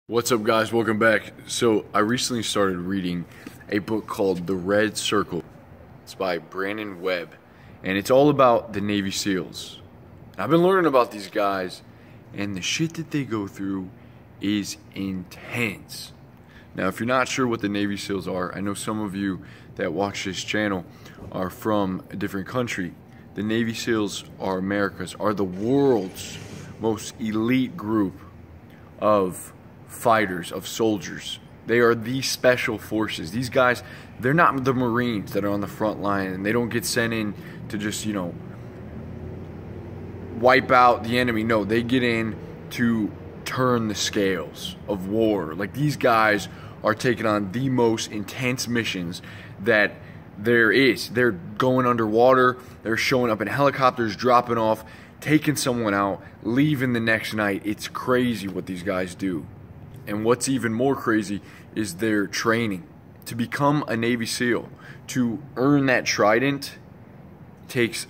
What's up, guys? Welcome back. So I recently started reading a book called The Red Circle. It's by Brandon Webb, and it's all about the Navy SEALs. I've been learning about these guys, and the shit that they go through is intense. Now, if you're not sure what the Navy SEALs are, I know some of you that watch this channel are from a different country. The Navy SEALs are the world's most elite group of fighters, of soldiers. They are the special forces. These guys, they're not the Marines that are on the front line and they don't get sent in to just, wipe out the enemy. No, they get in to turn the scales of war. Like, these guys are taking on the most intense missions that there is. They're going underwater, they're showing up in helicopters, dropping off, taking someone out, leaving the next night. It's crazy what these guys do. And what's even more crazy is their training. To become a Navy SEAL, to earn that trident, takes,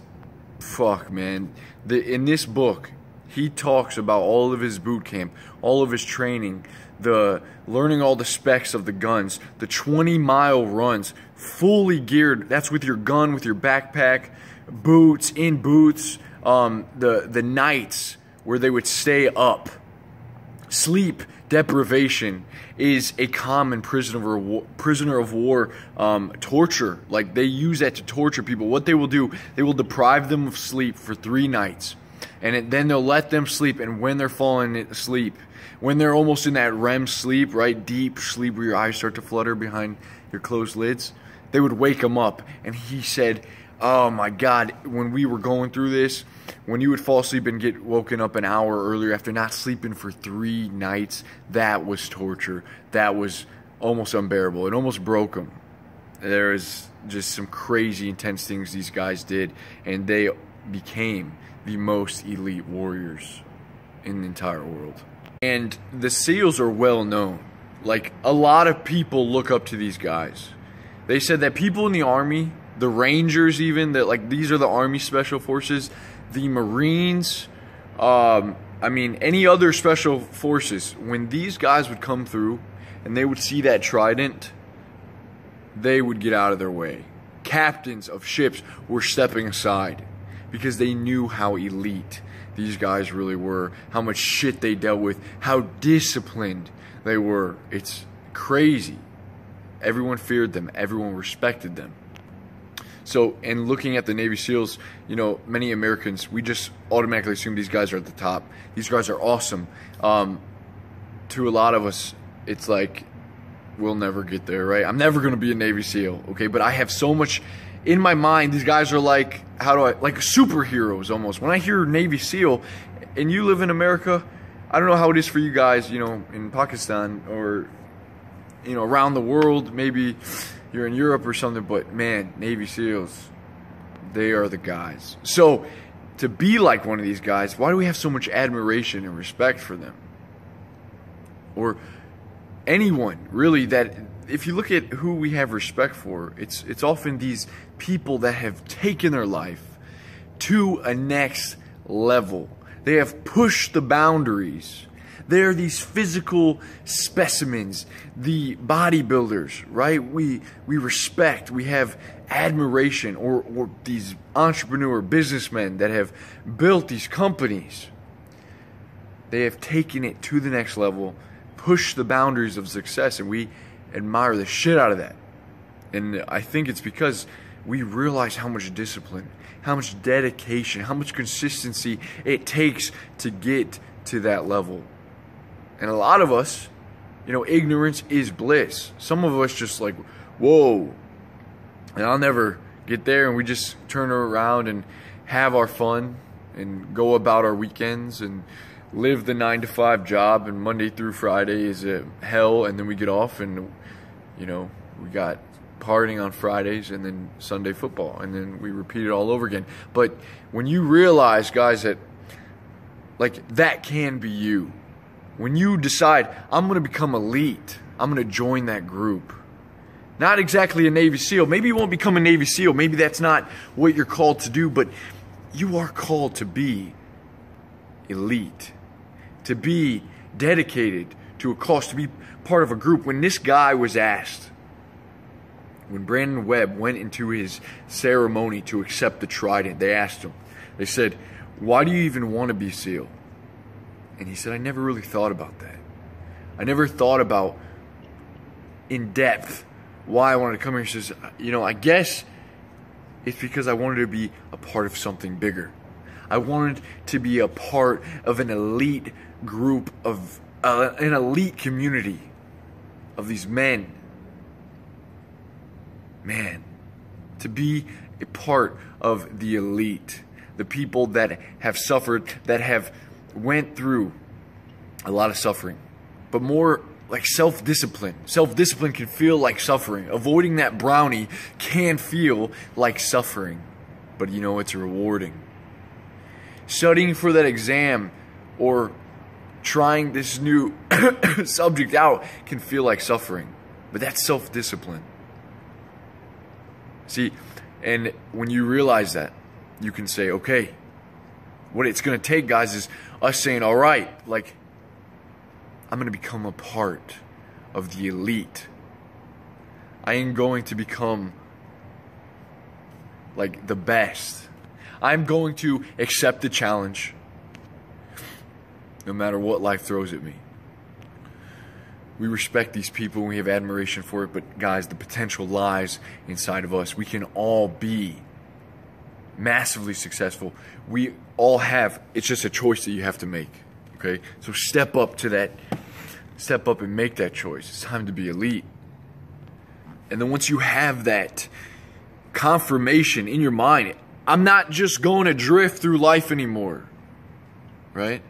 man. In this book, he talks about all of his boot camp, all of his training, the learning all the specs of the guns, the 20-mile runs, fully geared. That's with your gun, with your backpack, boots, the nights where they would stay up. Sleep deprivation is a common prisoner of war torture. Like, they use that to torture people. What they will do, they will deprive them of sleep for 3 nights, and then they'll let them sleep. And when they're falling asleep, when they're almost in that REM sleep, right, deep sleep where your eyes start to flutter behind your closed lids, they would wake them up. And he said, oh my God, when we were going through this, when you would fall asleep and get woken up an hour earlier after not sleeping for 3 nights, that was torture. That was almost unbearable. It almost broke them. There is just some crazy intense things these guys did, and they became the most elite warriors in the entire world. And the SEALs are well known. Like, a lot of people look up to these guys. They said that people in the Army, the Rangers even, that, like, these are the Army Special Forces, the Marines, any other special forces, when these guys would come through and they would see that trident, they would get out of their way. Captains of ships were stepping aside because they knew how elite these guys really were, how much shit they dealt with, how disciplined they were. It's crazy. Everyone feared them. Everyone respected them. So, in looking at the Navy SEALs, many Americans, we just automatically assume these guys are at the top. These guys are awesome. To a lot of us, it's like, we'll never get there, right? I'm never going to be a Navy SEAL, okay? But I have so much in my mind. These guys are like, like superheroes almost. When I hear Navy SEAL, and you live in America, I don't know how it is for you guys, in Pakistan or, around the world, maybe you're in Europe or something, but man, Navy SEALs, they are the guys. So, to be like one of these guys, why do we have so much admiration and respect for them? Or anyone, really, that if you look at who we have respect for, it's often these people that have taken their life to a next level. They have pushed the boundaries. They are these physical specimens, the bodybuilders, right? We respect, we have admiration, or these entrepreneur businessmen that have built these companies. They have taken it to the next level, pushed the boundaries of success, and we admire the shit out of that. And I think it's because we realize how much discipline, how much dedication, how much consistency it takes to get to that level. And a lot of us, ignorance is bliss. Some of us just like, whoa, and I'll never get there, and we just turn around and have our fun and go about our weekends and live the 9-to-5 job, and Monday through Friday is hell, and then we get off and, we got partying on Fridays and then Sunday football, and then we repeat it all over again. But when you realize, guys, that, like, that can be you. When you decide, I'm going to become elite, I'm going to join that group. Not exactly a Navy SEAL. Maybe you won't become a Navy SEAL. Maybe that's not what you're called to do, but you are called to be elite, to be dedicated to a cause, to be part of a group. When this guy was asked, when Brandon Webb went into his ceremony to accept the trident, they asked him, they said, "Why do you even want to be SEAL?" And he said, "I never really thought about that. I never thought about in depth why I wanted to come here." He says, I guess it's because I wanted to be a part of something bigger. I wanted to be a part of an elite group of an elite community of these men. Man, to be a part of the elite, the people that have suffered, that have went through a lot of suffering, but more like self-discipline. Self-discipline can feel like suffering. Avoiding that brownie can feel like suffering, but it's rewarding. Studying for that exam or trying this new subject out can feel like suffering, but that's self-discipline. See, and when you realize that, you can say, okay, what it's going to take, guys, is us saying, all right, like, I'm going to become a part of the elite. I am going to become like the best. I'm going to accept the challenge no matter what life throws at me. We respect these people and we have admiration for it, but guys, the potential lies inside of us. We can all be massively successful. We all have, it's just a choice that you have to make. Okay? So step up to that, step up and make that choice. It's time to be elite. And then once you have that confirmation in your mind, I'm not just going to drift through life anymore. Right?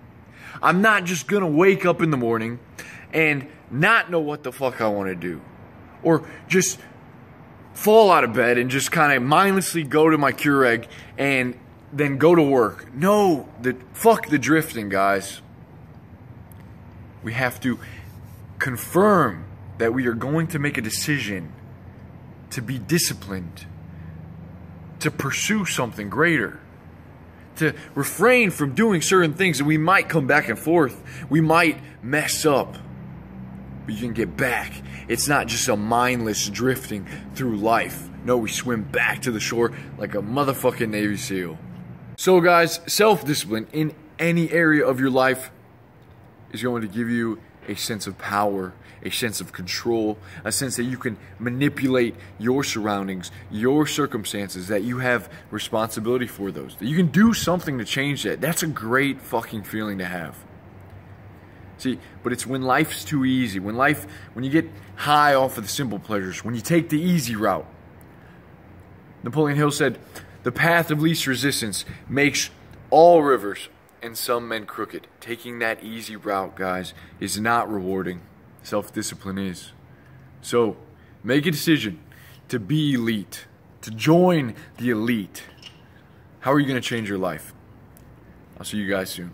I'm not just going to wake up in the morning and not know what the fuck I want to do. Or just fall out of bed and just kind of mindlessly go to my Keurig and then go to work. No, fuck the drifting, guys. We have to confirm that we are going to make a decision to be disciplined, to pursue something greater, to refrain from doing certain things. And we might come back and forth. We might mess up, but you can get back. It's not just a mindless drifting through life. No, we swim back to the shore like a motherfucking Navy SEAL. So guys, self-discipline in any area of your life is going to give you a sense of power, a sense of control, a sense that you can manipulate your surroundings, your circumstances, that you have responsibility for those, that you can do something to change that. That's a great fucking feeling to have. See, but it's when life's too easy, when you get high off of the simple pleasures, when you take the easy route. Napoleon Hill said, "The path of least resistance makes all rivers and some men crooked." Taking that easy route, guys, is not rewarding. Self-discipline is. So, make a decision to be elite, to join the elite. How are you going to change your life? I'll see you guys soon.